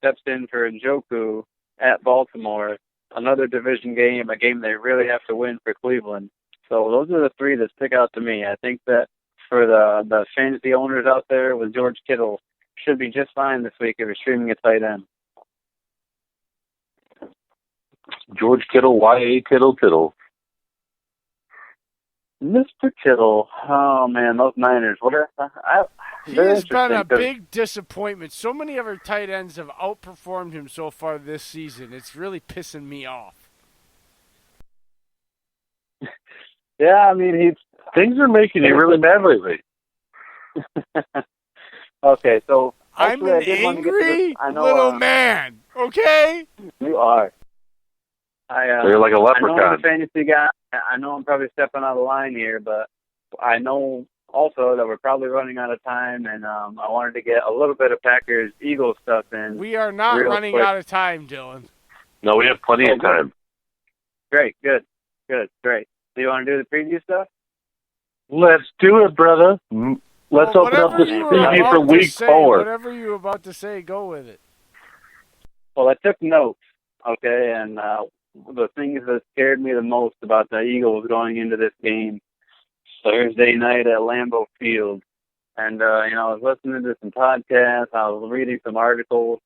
steps in for Njoku at Baltimore. Another division game, a game they really have to win for Cleveland. So those are the three that stick out to me. I think that for the fantasy owners out there with George Kittle, should be just fine this week if you're streaming a tight end. George Kittle, Y.A. Kittle. Mr. Kittle, oh man, those Niners. He has been a big disappointment. So many other tight ends have outperformed him so far this season. It's really pissing me off. Yeah, I mean, things are making you really mad lately. Okay, so I'm an angry little man. Okay, you are. You're like a leprechaun. I know I'm a fantasy guy. I know I'm probably stepping out of line here, but I know also that we're probably running out of time, and I wanted to get a little bit of Packers-Eagles stuff in. We are not running out of time, Dillon. No, we have plenty of time. Great, good, great. Do you want to do the preview stuff? Let's do it, brother. Let's open up this preview for Week 4. Whatever you were about to say, go with it. Well, I took notes, okay, and the things that scared me the most about the Eagles going into this game Thursday night at Lambeau Field. And, I was listening to some podcasts, I was reading some articles.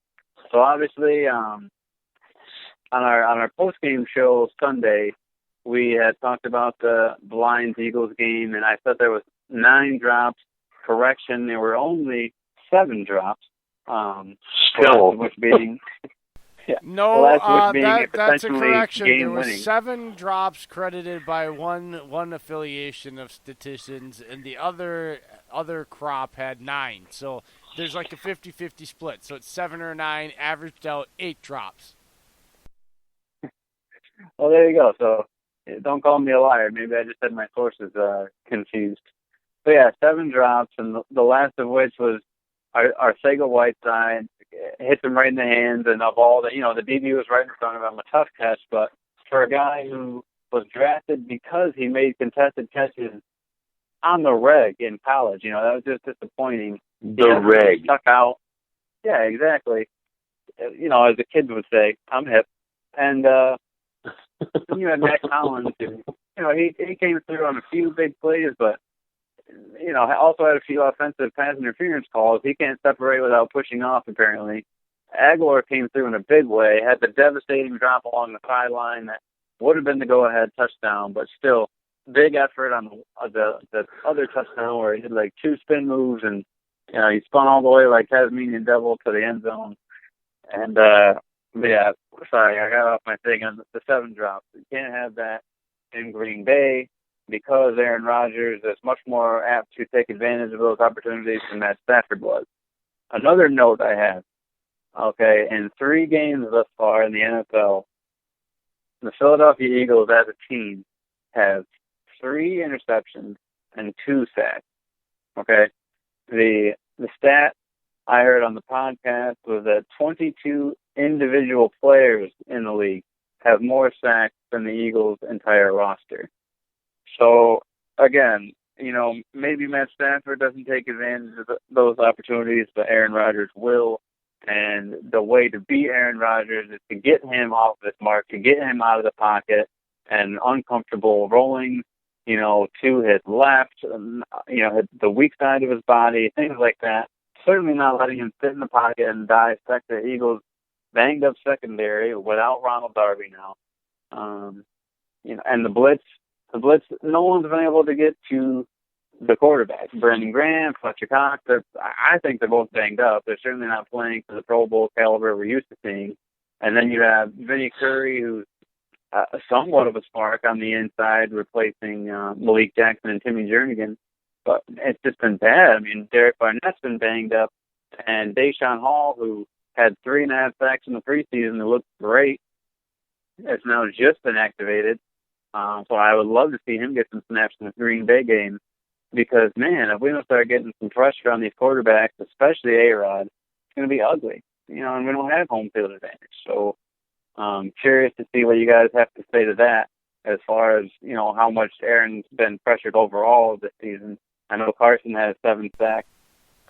So obviously, on our post-game show Sunday, we had talked about the Lions-Eagles game, and I said there was 9 drops. Correction, there were only 7 drops. Still. Which being... Yeah. No, that's a correction. There were 7 drops credited by one affiliation of statisticians, and the other crop had 9. So there's like a 50-50 split. So it's 7 or 9, averaged out 8 drops. Well, there you go. So don't call me a liar. Maybe I just had my sources confused. But yeah, 7 drops, and the last of which was our Sega-Whiteside. Hits him right in the hands, and of all the DB was right in front of him, a tough catch. But for a guy who was drafted because he made contested catches on the reg in college, that was just disappointing. The reg. Stuck out. Yeah, exactly. As the kids would say, I'm hip. And then you had Matt Collins, who, he came through on a few big plays, but also had a few offensive pass interference calls. He can't separate without pushing off, apparently. Aguilar came through in a big way, had the devastating drop along the sideline that would have been the go-ahead touchdown, but still, big effort on the other touchdown where he did like 2 spin moves, and he spun all the way like Tasmanian Devil to the end zone. And, yeah, sorry, I got off my thing on the 7 drops. You can't have that in Green Bay, because Aaron Rodgers is much more apt to take advantage of those opportunities than Matt Stafford was. Another note I have, in 3 games thus far in the NFL, the Philadelphia Eagles as a team have 3 interceptions and 2 sacks. Okay? The stat I heard on the podcast was that 22 individual players in the league have more sacks than the Eagles' entire roster. So, again, maybe Matt Stafford doesn't take advantage of those opportunities, but Aaron Rodgers will. And the way to beat Aaron Rodgers is to get him off this mark, to get him out of the pocket and uncomfortable rolling, to his left, the weak side of his body, things like that. Certainly not letting him sit in the pocket and dissect the Eagles' banged-up secondary without Ronald Darby now. And the blitz, no one's been able to get to the quarterback. Brandon Graham, Fletcher Cox, I think they're both banged up. They're certainly not playing to the Pro Bowl caliber we're used to seeing. And then you have Vinnie Curry, who's somewhat of a spark on the inside, replacing Malik Jackson and Timmy Jernigan. But it's just been bad. I mean, Derek Barnett's been banged up. And Deshaun Hall, who had 3.5 sacks in the preseason, who looked great, has now just been activated. So I would love to see him get some snaps in the Green Bay game, because, man, if we don't start getting some pressure on these quarterbacks, especially A-Rod, it's going to be ugly, and we don't have home field advantage. So curious to see what you guys have to say to that as far as, how much Aaron's been pressured overall this season. I know Carson has 7 sacks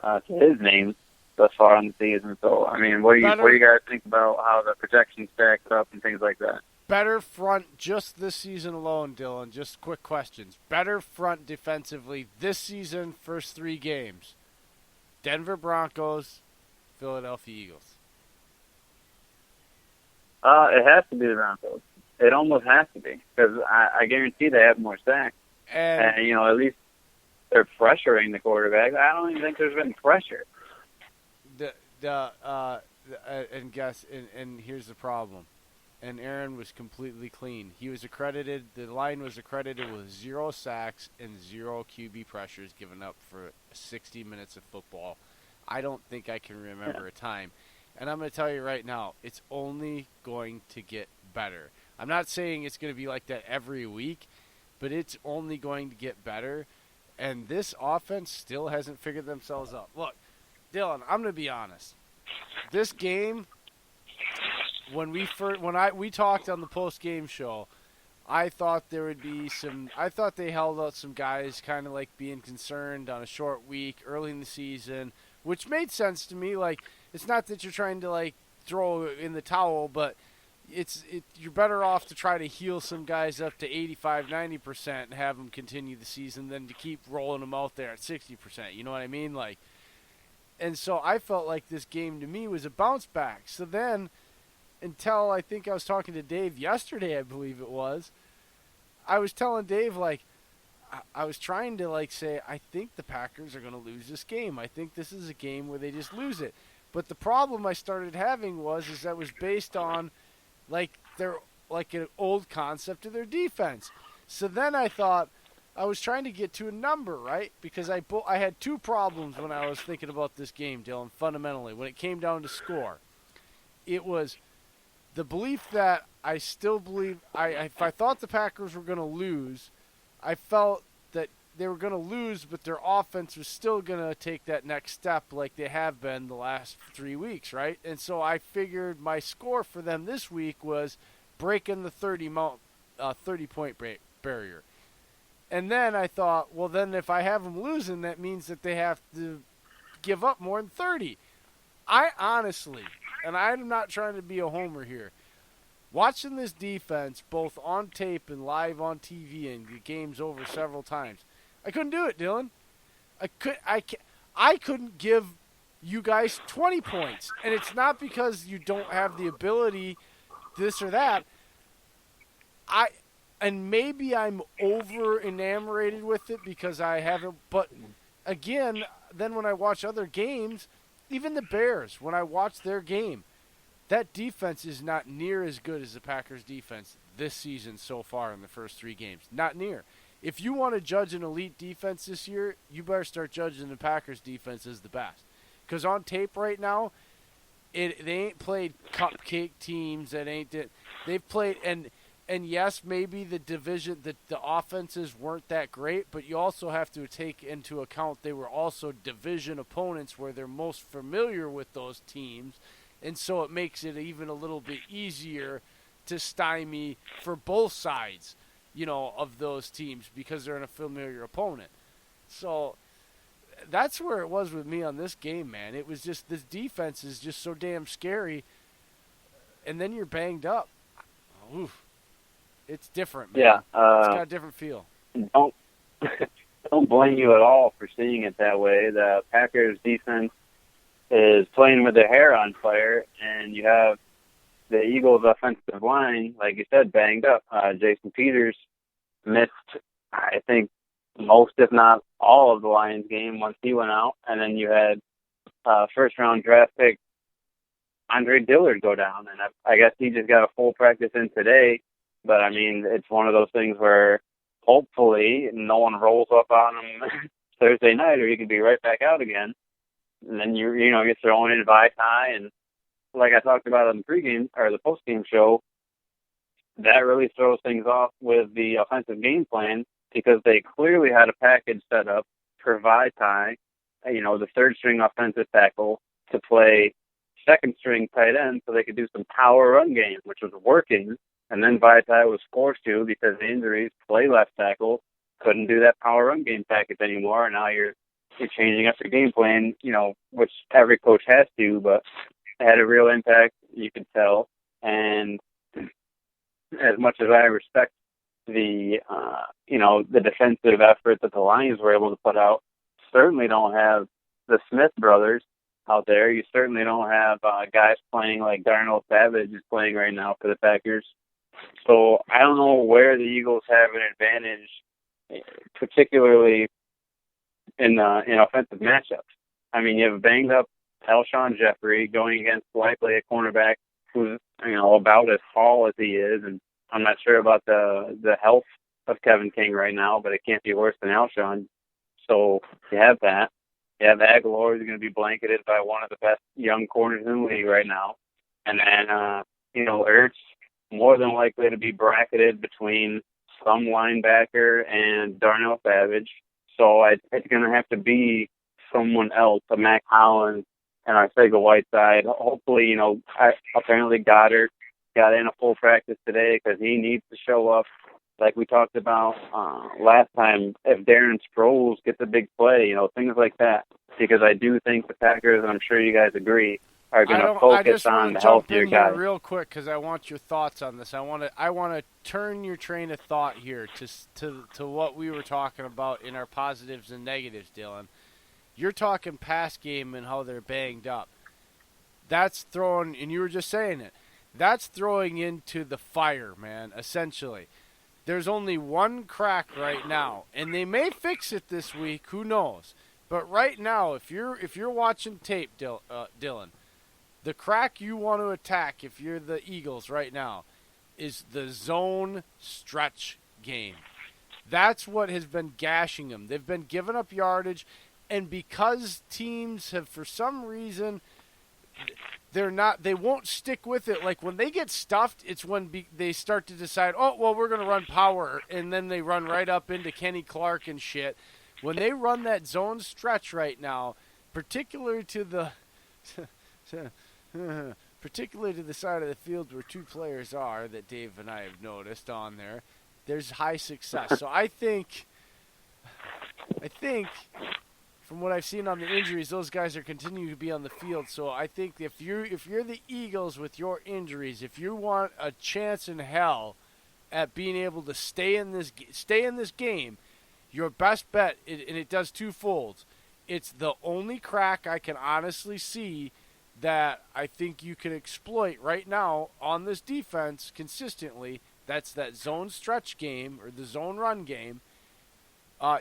to his name, thus far on the season. So, I mean, what do you guys think about how the projection stacks up and things like that? Better front just this season alone, Dillon. Just quick questions. Better front defensively this season, first 3 games. Denver Broncos, Philadelphia Eagles. It has to be the Broncos. It almost has to be, because I guarantee they have more sacks. And, you know, at least they're pressuring the quarterback. I don't even think there's been pressure. And here's the problem. And Aaron was completely clean. He was accredited, the line was accredited with 0 sacks and 0 QB pressures given up for 60 minutes of football. I don't think I can remember a time. And I'm going to tell you right now, it's only going to get better. I'm not saying it's going to be like that every week, but it's only going to get better. And this offense still hasn't figured themselves out. Look, Dillon, I'm going to be honest. This game, when we talked on the post-game show, I thought there would be I thought they held out some guys kind of like being concerned on a short week early in the season, which made sense to me. Like, it's not that you're trying to like throw in the towel, but you're better off to try to heal some guys up to 85-90% and have them continue the season than to keep rolling them out there at 60%. You know what I mean? Like, and so I felt like this game to me was a bounce back. So then, until I think I was talking to Dave yesterday, I believe it was, I was telling Dave, like, I was trying to like say, I think the Packers are going to lose this game. I think this is a game where they just lose it. But the problem I started having is that was based on like their like an old concept of their defense. So then I thought I was trying to get to a number, right? Because I had 2 problems when I was thinking about this game, Dillon, fundamentally. When it came down to score, it was the belief that I still believe if I thought the Packers were going to lose, I felt that they were going to lose, but their offense was still going to take that next step like they have been the last 3 weeks, right? And so I figured my score for them this week was breaking the 30-point barrier. And then I thought, well, then if I have them losing, that means that they have to give up more than 30. I honestly, and I'm not trying to be a homer here, watching this defense both on tape and live on TV and the games over several times, I couldn't do it, Dillon. I couldn't give you guys 20 points. And it's not because you don't have the ability, this or that. And maybe I'm over enamored with it because I haven't. But again, then when I watch other games, even the Bears, when I watch their game, that defense is not near as good as the Packers' defense this season so far in the first 3 games. Not near. If you want to judge an elite defense this year, you better start judging the Packers' defense as the best. Because on tape right now, they ain't played cupcake teams. They've played, and yes, maybe the division, the offenses weren't that great, but you also have to take into account they were also division opponents where they're most familiar with those teams. And so it makes it even a little bit easier to stymie for both sides, of those teams because they're in a familiar opponent. So that's where it was with me on this game, man. It was just this defense is just so damn scary, and then you're banged up. Oof. It's different, man. Yeah. It's got a different feel. Don't blame you at all for seeing it that way. The Packers defense is playing with their hair on fire, and you have the Eagles' offensive line, like you said, banged up. Jason Peters missed, I think, most, if not all, of the Lions game once he went out. And then you had first-round draft pick Andre Dillard go down. And I guess he just got a full practice in today. But, I mean, it's one of those things where hopefully no one rolls up on him Thursday night or he could be right back out again. And then you're throwing in Vitae, and like I talked about on the pregame or the postgame show, that really throws things off with the offensive game plan because they clearly had a package set up for Vitae, the third string offensive tackle, to play second string tight end so they could do some power run game, which was working. And then Vitae was forced to, because of injuries, play left tackle, couldn't do that power run game package anymore. And now you're you're changing up your game plan, which every coach has to, but it had a real impact, you could tell. And as much as I respect the the defensive effort that the Lions were able to put out, certainly don't have the Smith brothers out there. You certainly don't have guys playing like Darnell Savage is playing right now for the Packers. So I don't know where the Eagles have an advantage, particularly in offensive matchups. I mean, you have a banged up Alshon Jeffrey going against likely a cornerback who's about as tall as he is, and I'm not sure about the health of Kevin King right now, but it can't be worse than Alshon. So you have that. You have Aguilar, who's going to be blanketed by one of the best young corners in the league right now. And then, Ertz, more than likely to be bracketed between some linebacker and Darnell Savage. So it's going to have to be someone else, a Mac Hollins and Arcega Whiteside. Hopefully, apparently Goddard got in a full practice today because he needs to show up. Like we talked about last time, if Darren Sproles gets a big play, things like that. Because I do think the Packers, and I'm sure you guys agree, are going to focus on the healthier guys. Real quick, because I want your thoughts on this. I want to turn your train of thought here to what we were talking about in our positives and negatives, Dillon. You're talking pass game and how they're banged up. That's throwing, and you were just saying it. That's throwing into the fire, man. Essentially. There's only one crack right now, and they may fix it this week. Who knows? But right now, if you're watching tape, Dillon, the crack you want to attack if you're the Eagles right now is the zone stretch game. That's what has been gashing them. They've been giving up yardage, and because teams have, for some reason, they won't stick with it. Like when they get stuffed, it's when they start to decide, we're going to run power, and then they run right up into Kenny Clark and shit. When they run that zone stretch right now, particularly to the side of the field where two players are that Dave and I have noticed on there, there's high success. So I think from what I've seen on the injuries, those guys are continuing to be on the field. So I think if you're the Eagles with your injuries, if you want a chance in hell at being able to stay in this game, your best bet, and it does twofold. It's the only crack I can honestly see that I think you can exploit right now on this defense consistently. That's that zone stretch game or the zone run game.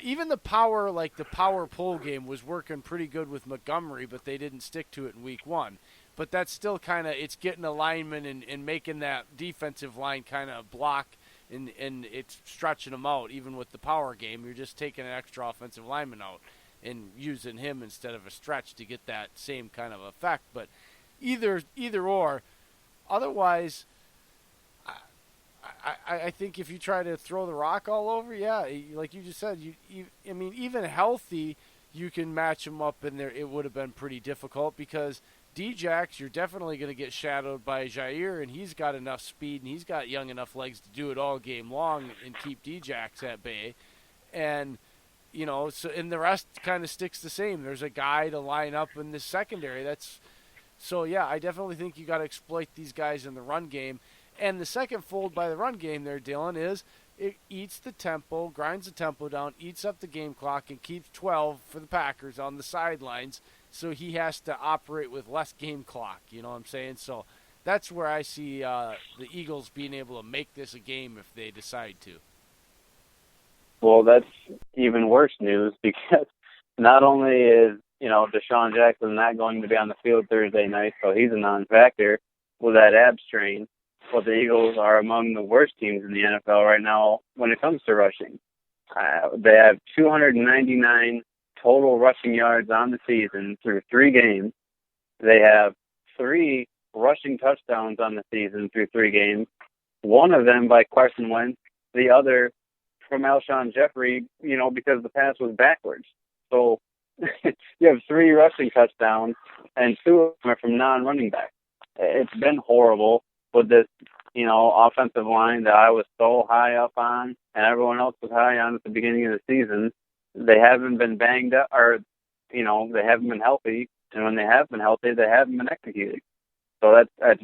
Even the power pull game was working pretty good with Montgomery, but they didn't stick to it in week 1. But that's still kind of, it's getting alignment and making that defensive line kind of block, and it's stretching them out. Even with the power game, you're just taking an extra offensive lineman out and using him instead of a stretch to get that same kind of effect. But either or, otherwise, I think if you try to throw the rock all over, like you just said, even healthy, you can match him up in there. It would have been pretty difficult because D-Jax, you're definitely going to get shadowed by Jair, and he's got enough speed and he's got young enough legs to do it all game long and keep D-Jax at bay. And, and the rest kind of sticks the same. There's a guy to line up in the secondary. I definitely think you got to exploit these guys in the run game. And the second fold by the run game there, Dillon, is it eats the tempo, grinds the tempo down, eats up the game clock, and keeps 12 for the Packers on the sidelines, so he has to operate with less game clock. You know what I'm saying? So that's where I see the Eagles being able to make this a game if they decide to. Well, that's even worse news because not only is, Deshaun Jackson not going to be on the field Thursday night, so he's a non-factor with that ab strain. But the Eagles are among the worst teams in the NFL right now when it comes to rushing. They have 299 total rushing yards on the season through 3 games. They have 3 rushing touchdowns on the season through 3 games. One of them by Carson Wentz, the other from Alshon Jeffrey, because the pass was backwards. So you have 3 rushing touchdowns, and 2 of them are from non-running backs. It's been horrible. With this, offensive line that I was so high up on and everyone else was high on at the beginning of the season, they haven't been banged up, or they haven't been healthy, and when they have been healthy, they haven't been executing. So that's